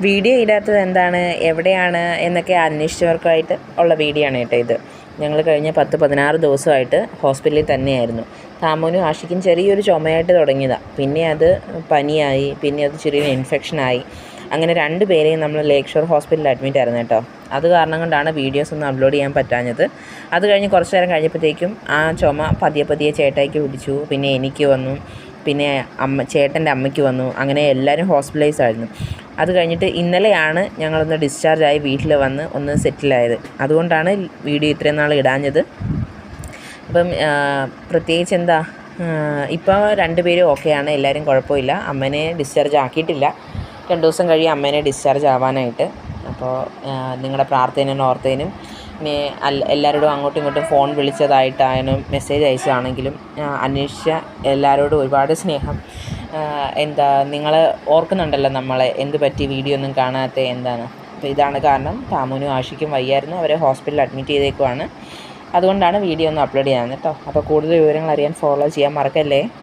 Video ഇടാത്തത് എന്താണ്, എവിടെയാണ് എന്നൊക്കെ അന്വേഷിച്ചവർക്കായിട്ട് ഉള്ള വീഡിയോ ആണ് കേട്ടോ ഇത്. ഞങ്ങൾ കഴിഞ്ഞ 10-16 ദിവസമായിട്ട് ഹോസ്പിറ്റലിൽ തന്നെയായിരുന്നു. താമോനും ആഷിക്കും ചെറിയൊരു ചുമയായിട്ട് തുടങ്ങിയതാണ്. പിന്നെ അത് പനിയായി, പിന്നെ അത് ചെറിയൊരു ഇൻഫെക്ഷനായി. അങ്ങനെ 2 പേരെയും നമ്മൾ ലേക്ക് ഷോർ ഹോസ്പിറ്റലിൽ അഡ്മിറ്റ് ആയിരുന്നു കേട്ടോ. അത് കാരണം കൊണ്ടാണ് വീഡിയോസ് ഒന്നും അപ്ലോഡ് ചെയ്യാൻ പറ്റാഞ്ഞത്. അത് കഴിഞ്ഞ് കുറച്ച് നേരം കഴിഞ്ഞപ്പോഴത്തേക്കും ആ ചുമ പതിയെ ചേട്ടായിക്ക് പിടിച്ചു, പിന്നെ എനിക്ക് വന്നു, പിന്നെ ചേട്ടൻ്റെ അമ്മയ്ക്ക് വന്നു. അങ്ങനെ എല്ലാവരും ഹോസ്പിറ്റലൈസ് ആയിരുന്നു. അത് കഴിഞ്ഞിട്ട് ഇന്നലെയാണ് ഞങ്ങളൊന്ന് ഡിസ്ചാർജായി വീട്ടിൽ വന്ന് ഒന്ന് സെറ്റിലായത്. അതുകൊണ്ടാണ് വീഡിയോ ഇത്രയും നാൾ ഇടാഞ്ഞത്. അപ്പം പ്രത്യേകിച്ച് എന്താ, ഇപ്പോൾ 2 പേരും ഓക്കെയാണ്, എല്ലാവരും കുഴപ്പമില്ല. അമ്മേനെ ഡിസ്ചാർജ് ആക്കിയിട്ടില്ല. 2 ദിവസം കഴിയും അമ്മേനെ ഡിസ്ചാർജ് ആവാനായിട്ട്. അപ്പോൾ നിങ്ങളുടെ പ്രാർത്ഥനയും ഓർത്തേനും പിന്നെ എല്ലാവരോടും അങ്ങോട്ടും ഇങ്ങോട്ടും ഫോൺ വിളിച്ചതായിട്ടായാലും മെസ്സേജ് അയച്ചതാണെങ്കിലും അന്വേഷിച്ച എല്ലാവരോടും ഒരുപാട് സ്നേഹം. എന്താ നിങ്ങൾ ഓർക്കുന്നുണ്ടല്ലോ നമ്മളെ, എന്ത് പറ്റി വീഡിയോ ഒന്നും കാണാത്ത എന്താണ്. അപ്പോൾ ഇതാണ് കാരണം. താമൂനും ആഷിക്കും വയ്യായിരുന്നു, അവരെ ഹോസ്പിറ്റലിൽ അഡ്മിറ്റ് ചെയ്തേക്കുവാണ്. അതുകൊണ്ടാണ് വീഡിയോ ഒന്ന് അപ്ലോഡ് ചെയ്യാൻ കേട്ടോ. അപ്പോൾ കൂടുതൽ വിവരങ്ങൾ അറിയാൻ ഫോളോ ചെയ്യാൻ മറക്കല്ലേ.